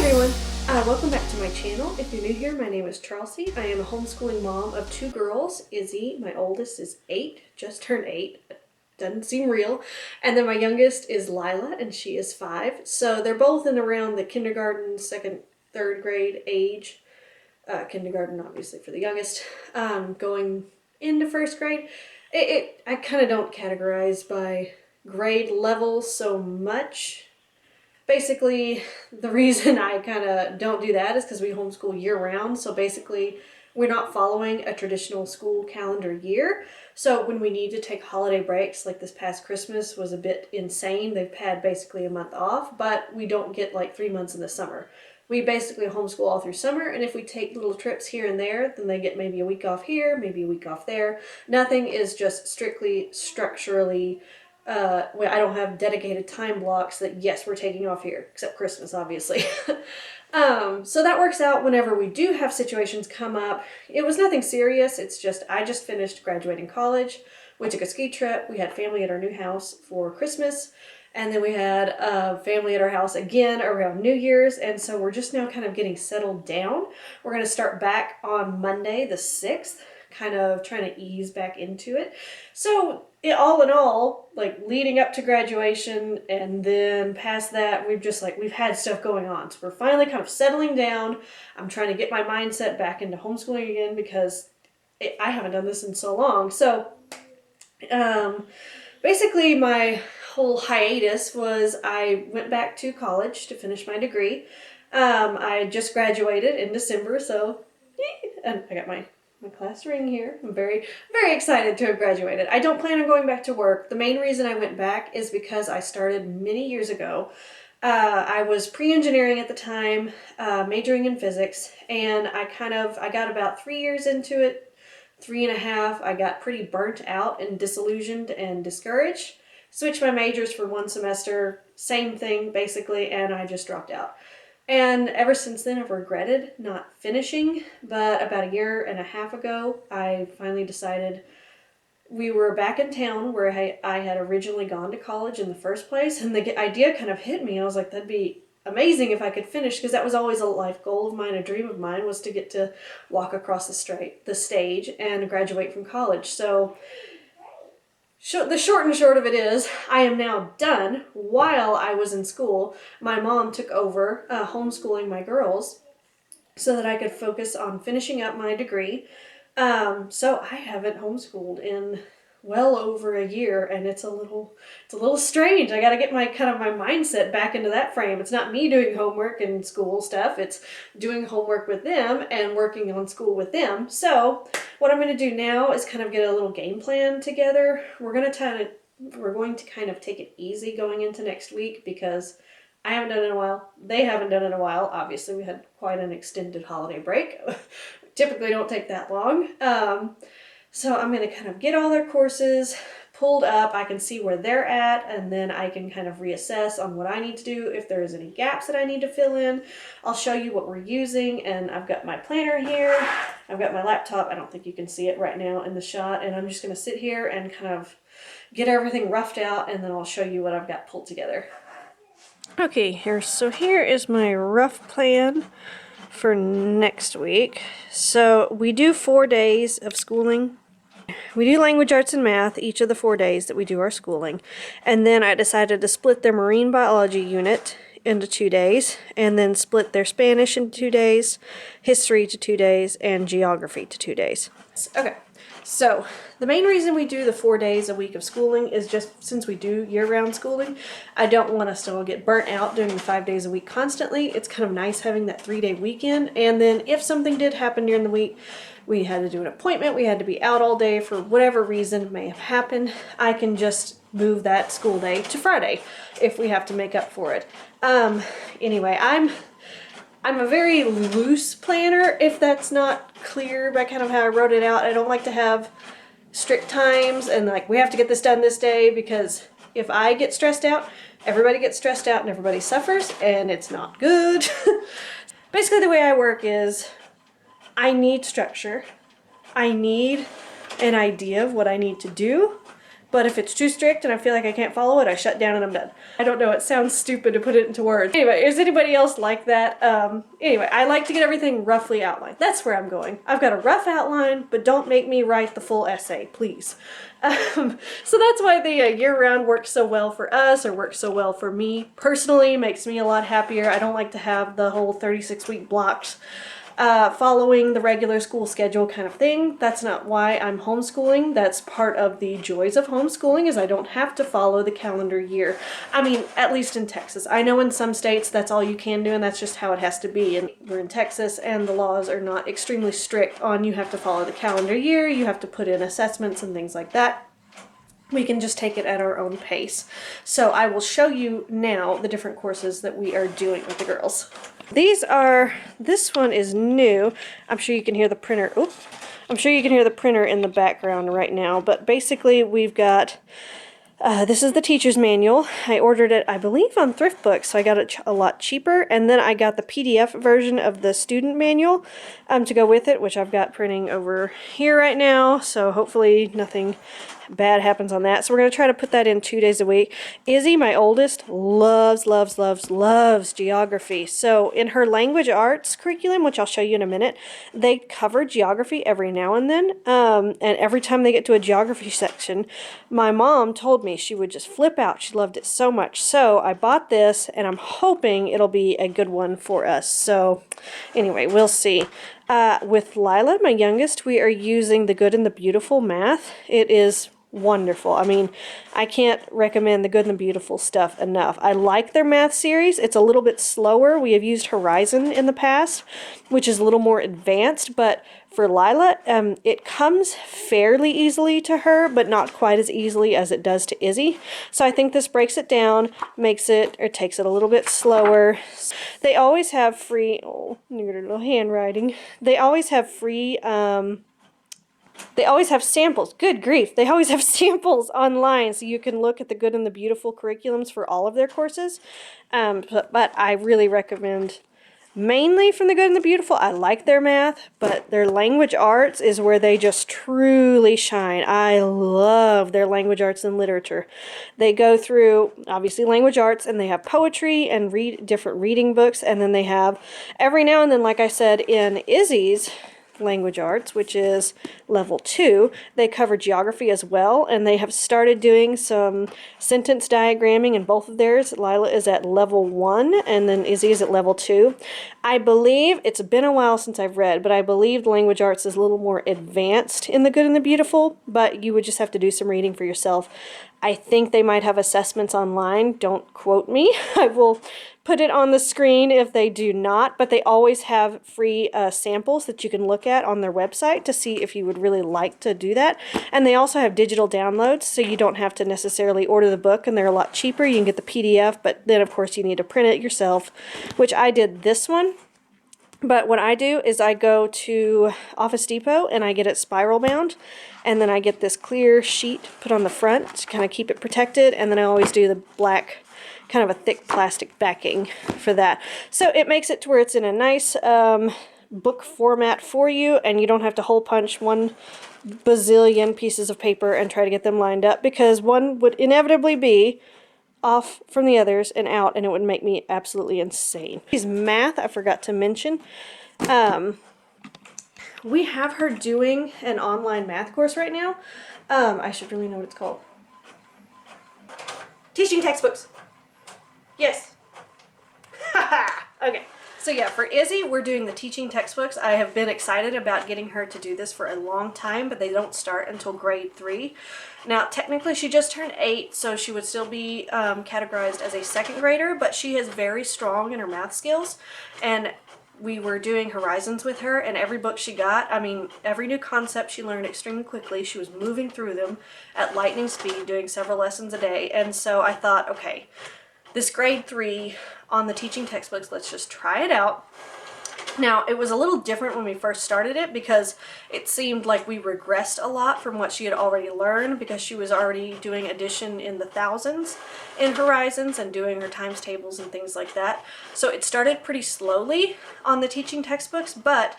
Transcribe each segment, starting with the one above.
everyone, welcome back to my channel. If you're new here, my name is Chelsea. I am a homeschooling mom of two girls. Izzy, my oldest, is 8, just turned 8. Doesn't seem real. And then my youngest is Lila, and she is 5. So they're both in around the kindergarten, second, third grade age. Kindergarten, obviously, for the youngest. Going into first grade. I kind of don't categorize by grade level so much. Basically, the reason I kind of don't do that is because we homeschool year-round. So basically, we're not following a traditional school calendar year. So when we need to take holiday breaks, like this past Christmas was a bit insane. They've had basically a month off, but we don't get like 3 months in the summer. We basically homeschool all through summer, and if we take little trips here and there, then they get maybe a week off here, maybe a week off there. Nothing is just strictly structurally well, I don't have dedicated time blocks that, yes, we're taking off here, except Christmas, obviously. So that works out whenever we do have situations come up. It was nothing serious. It's just, I just finished graduating college. We took a ski trip. We had family at our new house for Christmas. And then we had family at our house again around New Year's. And so we're just now kind of getting settled down. We're going to start back on Monday, the 6th. Kind of trying to ease back into it. So all in all, like leading up to graduation and then past that, we've had stuff going on. So we're finally kind of settling down. I'm trying to get my mindset back into homeschooling again because I haven't done this in so long. So basically my whole hiatus was I went back to college to finish my degree. I just graduated in December, so and I got my class ring here. I'm very, very excited to have graduated. I don't plan on going back to work. The main reason I went back is because I started many years ago. I was pre-engineering at the time, majoring in physics, and I got about 3 years into it, 3.5. I got pretty burnt out and disillusioned and discouraged. Switched my majors for 1 semester, same thing basically, and I just dropped out. And ever since then, I've regretted not finishing, but about 1.5 years ago, I finally decided we were back in town where I had originally gone to college in the first place, and the idea kind of hit me, and I was like, that'd be amazing if I could finish, because that was always a life goal of mine, a dream of mine, was to get to walk across the stage and graduate from college. So the short and short of it is, I am now done. While I was in school, my mom took over homeschooling my girls so that I could focus on finishing up my degree. So I haven't homeschooled in well over 1 year, and it's a little strange. I got to get my mindset back into that frame. It's not me doing homework and school stuff. It's doing homework with them and working on school with them. So what I'm going to do now is kind of get a little game plan together. We're going to kind of take it easy going into next week because I haven't done it in a while. They haven't done it in a while. Obviously, we had quite an extended holiday break. Typically don't take that long. So I'm going to kind of get all their courses pulled up. I can see where they're at, and then I can kind of reassess on what I need to do. If there's any gaps that I need to fill in, I'll show you what we're using. And I've got my planner here. I've got my laptop. I don't think you can see it right now in the shot. And I'm just going to sit here and kind of get everything roughed out, and then I'll show you what I've got pulled together. Okay, here is my rough plan for next week. So we do 4 days of schooling. We do language arts and math each of the 4 days that we do our schooling. And then I decided to split their marine biology unit into 2 days, and then split their Spanish into 2 days, history to 2 days, and geography to 2 days. Okay, so the main reason we do the 4 days a week of schooling is just since we do year-round schooling, I don't want us to all get burnt out doing the 5 days a week constantly. It's kind of nice having that 3-day weekend, and then if something did happen during the week, we had to do an appointment, we had to be out all day for whatever reason may have happened, I can just move that school day to Friday if we have to make up for it. Anyway, I'm a very loose planner, if that's not clear by kind of how I wrote it out. I don't like to have strict times and like we have to get this done this day, because if I get stressed out, everybody gets stressed out and everybody suffers, and it's not good. Basically the way I work is I need structure. I need an idea of what I need to do. But if it's too strict and I feel like I can't follow it, I shut down and I'm done. I don't know, it sounds stupid to put it into words. Anyway, is anybody else like that? Anyway, I like to get everything roughly outlined. That's where I'm going. I've got a rough outline, but don't make me write the full essay, please. So that's why the year-round works so well for us, or works so well for me personally. Makes me a lot happier. I don't like to have the whole 36-week blocks following the regular school schedule kind of thing. That's not why I'm homeschooling. That's part of the joys of homeschooling, is I don't have to follow the calendar year. I mean, at least in Texas. I know in some states that's all you can do, and that's just how it has to be. And we're in Texas, and the laws are not extremely strict on you have to follow the calendar year, you have to put in assessments and things like that. We can just take it at our own pace. So I will show you now the different courses that we are doing with the girls. This one is new. I'm sure you can hear the printer. Oops. I'm sure you can hear the printer in the background right now, but basically we've got, this is the teacher's manual. I ordered it, I believe, on Thrift Books, so I got it a lot cheaper, and then I got the PDF version of the student manual to go with it, which I've got printing over here right now, so hopefully nothing bad happens on that. So we're going to try to put that in 2 days a week. Izzy, my oldest, loves geography. So in her language arts curriculum, which I'll show you in a minute, they cover geography every now and then. And every time they get to a geography section, my mom told me she would just flip out. She loved it so much. So I bought this, and I'm hoping it'll be a good one for us. So anyway, we'll see. With Lila, my youngest, we are using The Good and the Beautiful math. It is wonderful. I mean, I can't recommend The Good and the Beautiful stuff enough. I like their math series. It's a little bit slower. We have used Horizon in the past, which is a little more advanced, but for Lila, it comes fairly easily to her, but not quite as easily as it does to Izzy. So I think this breaks it down, makes it, or takes it a little bit slower. They always have free, oh, look at her little handwriting. They always have free, they always have samples. Good grief. They always have samples online, so you can look at the Good and the Beautiful curriculums for all of their courses. But I really recommend mainly from the Good and the Beautiful. I like their math, but their language arts is where they just truly shine. I love their language arts and literature. They go through, obviously, language arts, and they have poetry and read different reading books, and then they have, every now and then, like I said, in Izzy's language arts, which is level 2, they cover geography as well, and they have started doing some sentence diagramming in both of theirs. Lila is at level 1, and then Izzy is at level 2. I believe, it's been a while since I've read, but I believe language arts is a little more advanced in The Good and the Beautiful, but you would just have to do some reading for yourself. I think they might have assessments online. Don't quote me. I will put it on the screen if they do not, but they always have free samples that you can look at on their website to see if you would really like to do that. And they also have digital downloads, so you don't have to necessarily order the book, and they're a lot cheaper. You can get the PDF, but then of course you need to print it yourself, which I did this one. But what I do is I go to Office Depot and I get it spiral bound, and then I get this clear sheet put on the front to kind of keep it protected, and then I always do the black, kind of a thick plastic backing for that. So it makes it to where it's in a nice book format for you, and you don't have to hole punch 1 bazillion pieces of paper and try to get them lined up, because one would inevitably be off from the others and out, and it would make me absolutely insane. These math, I forgot to mention. We have her doing an online math course right now. I should really know what it's called. Teaching textbooks. Yes. Okay. So yeah, for Izzy, we're doing the teaching textbooks. I have been excited about getting her to do this for a long time, but they don't start until grade 3. Now, technically, she just turned 8, so she would still be categorized as a 2nd grader, but she is very strong in her math skills, and we were doing Horizons with her, and every book she got, I mean, every new concept she learned extremely quickly. She was moving through them at lightning speed, doing several lessons a day, and so I thought, okay, this grade 3 on the teaching textbooks, let's just try it out. Now, it was a little different when we first started it, because it seemed like we regressed a lot from what she had already learned, because she was already doing addition in the thousands in Horizons and doing her times tables and things like that. So it started pretty slowly on the teaching textbooks, but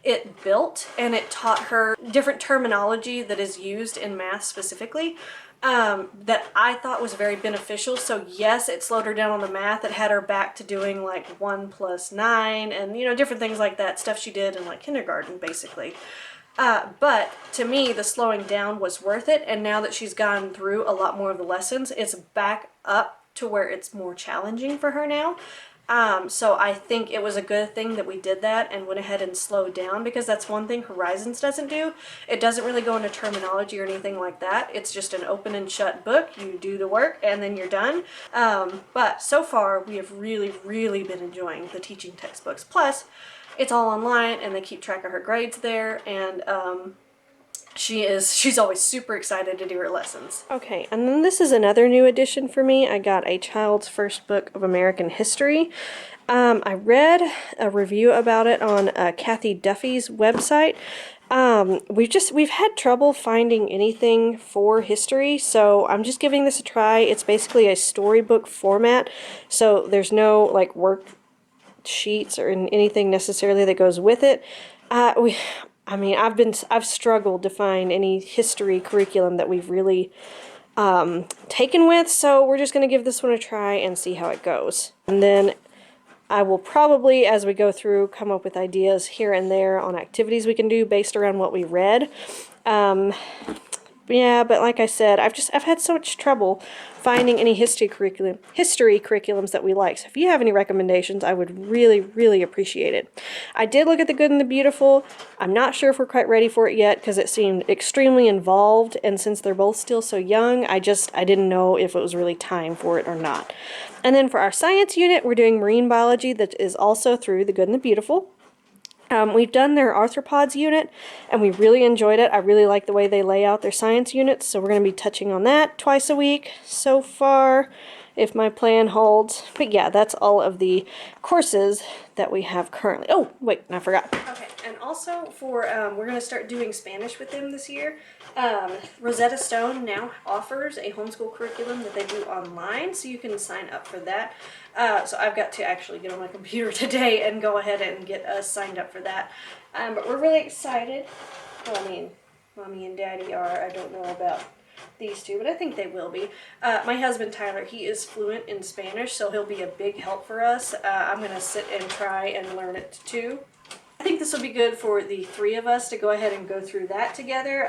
it built, and it taught her different terminology that is used in math specifically. that I thought was very beneficial. So yes, it slowed her down on the math. It had her back to doing like 1 + 9 and, you know, different things like that, stuff she did in like kindergarten basically. But to me, the slowing down was worth it. And now that she's gone through a lot more of the lessons, it's back up to where it's more challenging for her now. So I think it was a good thing that we did that and went ahead and slowed down, because that's one thing Horizons doesn't do. It doesn't really go into terminology or anything like that. It's just an open and shut book. You do the work and then you're done. But so far we have really, really been enjoying the teaching textbooks. Plus, it's all online and they keep track of her grades there, and she's always super excited to do her lessons. Okay, and then this is another new addition for me. I got a child's first book of American history. I read a review about it on Kathy Duffy's website. We've had trouble finding anything for history, so I'm just giving this a try. It's basically a storybook format, so there's no like work sheets or anything necessarily that goes with it. I've struggled to find any history curriculum that we've really taken with, so we're just going to give this one a try and see how it goes. And then I will probably, as we go through, come up with ideas here and there on activities we can do based around what we read. Yeah, but like I said, I've had so much trouble finding any history curriculums that we like. So if you have any recommendations, I would really, really appreciate it. I did look at The Good and the Beautiful. I'm not sure if we're quite ready for it yet because it seemed extremely involved, and since they're both still so young, I didn't know if it was really time for it or not. And then for our science unit, we're doing marine biology that is also through The Good and the Beautiful. We've done their arthropods unit, and we really enjoyed it. I really like the way they lay out their science units, so we're going to be touching on that twice a week so far, if my plan holds. But yeah, that's all of the courses that we have currently. Oh, wait, I forgot. Okay, and also for, we're going to start doing Spanish with them this year. Rosetta Stone now offers a homeschool curriculum that they do online, so you can sign up for that. So I've got to actually get on my computer today and go ahead and get us signed up for that. But we're really excited. Well, I mean, Mommy and Daddy are. I don't know about these two, but I think they will be. My husband, Tyler, he is fluent in Spanish, so he'll be a big help for us. I'm going to sit and try and learn it too. I think this will be good for the three of us to go ahead and go through that together.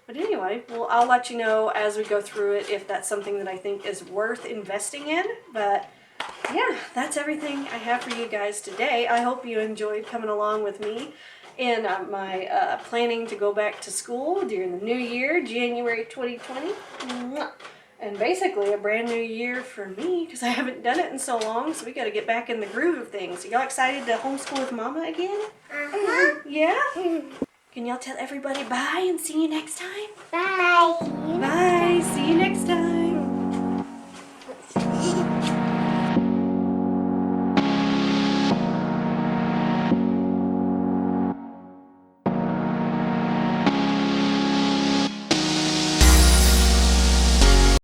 But anyway, well, I'll let you know as we go through it if that's something that I think is worth investing in. But yeah, that's everything I have for you guys today. I hope you enjoyed coming along with me in my planning to go back to school during the new year, January 2020. And basically a brand new year for me because I haven't done it in so long, so we got to get back in the groove of things. Y'all excited to homeschool with Mama again? Uh-huh. Yeah? Can y'all tell everybody bye and see you next time? Bye. Bye. See you next time.